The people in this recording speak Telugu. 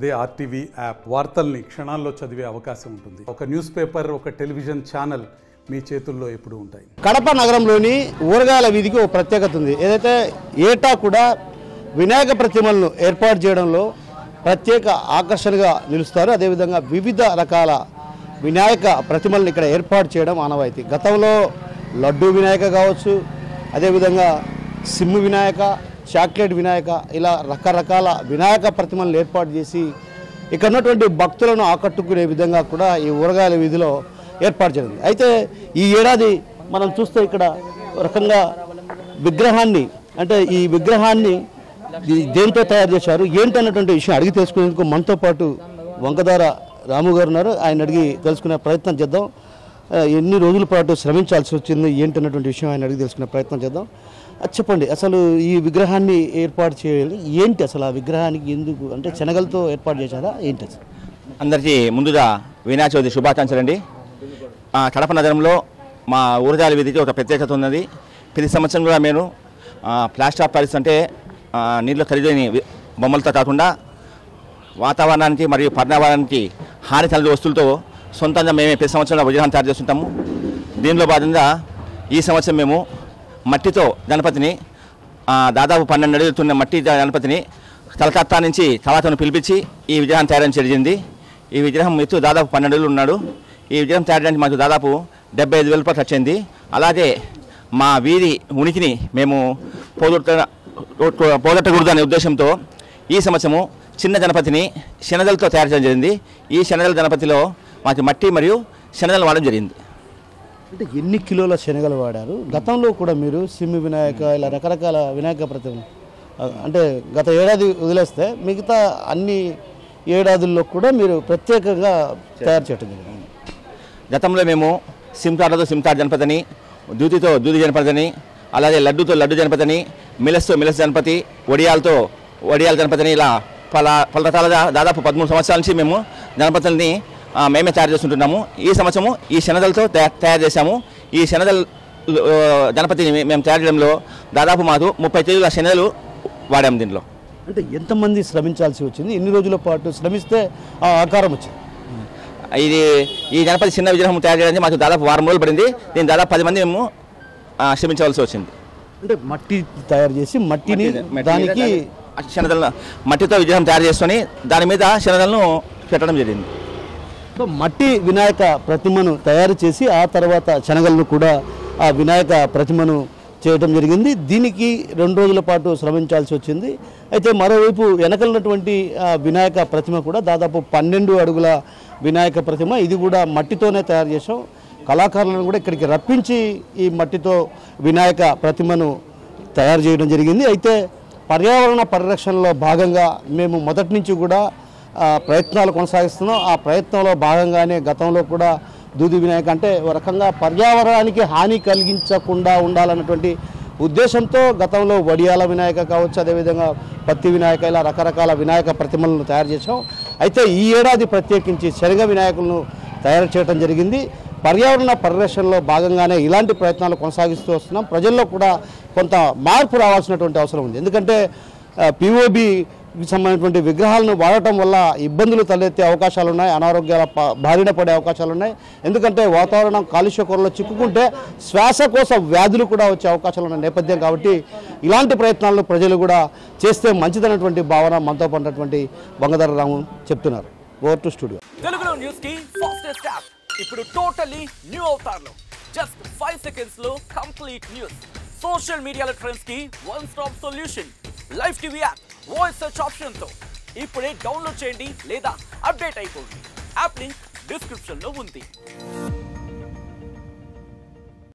అదే ఆర్టీవీ యాప్ వార్తల్ని క్షణాల్లో చదివే అవకాశం ఉంటుంది. ఒక న్యూస్ పేపర్, ఒక టెలివిజన్ ఛానల్ మీ చేతుల్లో ఎప్పుడూ ఉంటాయి. కడప నగరంలోని ఊరగాయల వీధికి ఒక ప్రత్యేకత ఉంది. ఏదైతే ఏటా కూడా వినాయక ప్రతిమలను ఏర్పాటు చేయడంలో ప్రత్యేక ఆకర్షణగా నిలుస్తారు. అదేవిధంగా వివిధ రకాల వినాయక ప్రతిమలను ఇక్కడ ఏర్పాటు చేయడం ఆనవాయితీ. గతంలో లడ్డూ వినాయక కావచ్చు, అదేవిధంగా సిమ్ము వినాయక, చాక్లెట్ వినాయక, ఇలా రకరకాల వినాయక ప్రతిమలను ఏర్పాటు చేసి ఇక్కడ ఉన్నటువంటి భక్తులను ఆకట్టుకునే విధంగా కూడా ఈ ఊరగాయల వీధిలో ఏర్పాటు జరిగింది. అయితే ఈ ఏడాది మనం చూస్తే ఇక్కడ రకంగా విగ్రహాన్ని, అంటే ఈ విగ్రహాన్ని దేంతో తయారు చేశారు ఏంటన్నటువంటి విషయం అడిగి తెలుసుకునేందుకు మనతో పాటు వంకదార రాము గారు ఉన్నారు. ఆయన అడిగి తెలుసుకునే ప్రయత్నం చేద్దాం. ఎన్ని రోజుల పాటు శ్రమించాల్సి వచ్చింది ఏంటన్నటువంటి విషయం ఆయన అడిగి తెలుసుకునే ప్రయత్నం చేద్దాం. చెప్పండి, అసలు ఈ విగ్రహాన్ని ఏర్పాటు చేయాలి ఏంటి, అసలు ఆ విగ్రహానికి ఎందుకు, అంటే శనగలతో ఏర్పాటు చేశారా ఏంటి? అందరికీ ముందుగా వినాయక చవితి శుభాకాంక్షలు అండి. కడప నగరంలో మా ఊరగాయల వీధికి ఒక ప్రత్యేకత ఉన్నది. ప్రతి సంవత్సరం కూడా మేము ప్లాస్టర్ ఆఫ్ ప్యారిస్ అంటే నీళ్ళు ఖరీదైన బొమ్మలతో కాకుండా వాతావరణానికి మరియు పర్యావరణానికి హాని కలిగే వస్తువులతో సొంతంగా మేమే ప్రతి సంవత్సరం విగ్రహం తయారు చేస్తుంటాము. దీనిలో భాగంగా ఈ సంవత్సరం మేము మట్టితో గణపతిని దాదాపు 12 అడుగుతున్న మట్టి గణపతిని కలకత్తా నుంచి కళాకారులను పిలిపించి ఈ విగ్రహం తయారు జరిగింది. ఈ విగ్రహం ఎత్తు దాదాపు 12 అడుగులు ఉన్నాడు. ఈ విగ్రహం తయారు చేయడానికి మాకు దాదాపు 75,000 రూపాయలు ఖర్చు అయింది. అలాగే మా వీధి ఉనికిని మేము పోగొట్టకూడదు అనే ఉద్దేశంతో ఈ సంవత్సరము చిన్న గణపతిని శనగలతో తయారు చేయడం జరిగింది. ఈ శనగల గణపతిలో మాకు మట్టి మరియు శనగలు వాడడం జరిగింది. అంటే ఎన్ని కిలోల శనగలు వాడారు? గతంలో కూడా మీరు సిమ్మి వినాయక, ఇలా రకరకాల వినాయక ప్రతిమలు, అంటే గత ఏడాది వదిలేస్తే మిగతా అన్ని ఏడాదుల్లో కూడా మీరు ప్రత్యేకంగా తయారు చేయడం జరిగింది. గతంలో మేము సిమ్తాడతో సిమ్తాడ్ గణపతిని, దూతితో దూది గణపతిని, అలాగే లడ్డుతో లడ్డు గణపతిని, మిలస్తో మిలస్ గణపతి, వడియాలతో వడియాల గణపతిని, ఇలా పలు రకాలుగా దాదాపు 13 సంవత్సరాల నుంచి మేము గణపతుల్ని మేమే తయారు చేస్తుంటున్నాము. ఈ సంవత్సరము ఈ శనగలతో తయారు చేశాము. ఈ శనగల గణపతిని మేము తయారు చేయడంలో దాదాపు మాకు 30 కేజీల శనగలు వాడాము. దీంట్లో అంటే ఎంతమంది శ్రమించాల్సి వచ్చింది, ఎన్ని రోజుల పాటు శ్రమిస్తే ఆ ఆకారం వచ్చింది? ఈ గణపతి చిన్న విగ్రహం తయారు చేయడానికి మాకు దాదాపు 1 వారం రోజులు పడింది. దీన్ని దాదాపు 10 మంది మేము శ్రమించవలసి వచ్చింది. అంటే మట్టి తయారు చేసి మట్టిని దానికి శనగలను మట్టితో విగ్రహం తయారు చేసుకొని దాని మీద శనగలను పెట్టడం జరిగింది. సో మట్టి వినాయక ప్రతిమను తయారు చేసి ఆ తర్వాత శనగలను కూడా ఆ వినాయక ప్రతిమను చేయడం జరిగింది. దీనికి 2 రోజుల పాటు శ్రమించాల్సి వచ్చింది. అయితే మరోవైపు వెనకలున్నటువంటి వినాయక ప్రతిమ కూడా దాదాపు 12 అడుగుల వినాయక ప్రతిమ, ఇది కూడా మట్టితోనే తయారు చేసాం. కళాకారులను కూడా ఇక్కడికి రప్పించి ఈ మట్టితో వినాయక ప్రతిమను తయారు చేయడం జరిగింది. అయితే పర్యావరణ పరిరక్షణలో భాగంగా మేము మొదటి నుంచి కూడా ప్రయత్నాలు కొనసాగిస్తున్నాం. ఆ ప్రయత్నంలో భాగంగానే గతంలో కూడా దూది వినాయక, అంటే ఒక రకంగా పర్యావరణానికి హాని కలిగించకుండా ఉండాలన్నటువంటి ఉద్దేశంతో గతంలో వడియాల వినాయక కావచ్చు, అదేవిధంగా పత్తి వినాయక, ఇలా రకరకాల వినాయక ప్రతిమలను తయారు చేసాం. అయితే ఈ ఏడాది ప్రత్యేకించి శనగ వినాయకులను తయారు చేయడం జరిగింది. పర్యావరణ పరిరక్షణలో భాగంగానే ఇలాంటి ప్రయత్నాలు కొనసాగిస్తూ వస్తున్నాం. ప్రజల్లో కూడా కొంత మార్పు రావాల్సినటువంటి అవసరం ఉంది. ఎందుకంటే పిఓబికి సంబంధించినటువంటి విగ్రహాలను వాడటం వల్ల ఇబ్బందులు తలెత్తే అవకాశాలు ఉన్నాయి, అనారోగ్యాల బారిన పడే అవకాశాలు ఉన్నాయి. ఎందుకంటే వాతావరణం కాలుష్య కొరలో చిక్కుకుంటే శ్వాసకోశ వ్యాధులు కూడా వచ్చే అవకాశాలు ఉన్న నేపథ్యం కాబట్టి ఇలాంటి ప్రయత్నాలను ప్రజలు కూడా చేస్తే మంచిదన్నటువంటి భావన మనతో పడినటువంటి వంగదార రాము చెప్తున్నారు. Over to studio. తెలుగులో న్యూస్ కి ఫాస్టెస్ట్ యాప్ ఇప్పుడు టోటల్లీ న్యూ అవతార్లో జస్ట్ 5 seconds లో కంప్లీట్ న్యూస్. సోషల్ మీడియాలో ట్రెండ్స్ కి one stop solution. Live TV app voice search option తో ఇప్పుడే డౌన్లోడ్ చేయండి లేదా అప్డేట్ అయిపోండి. యాప్ లింక్ డిస్క్రిప్షన్ లో ఉంది.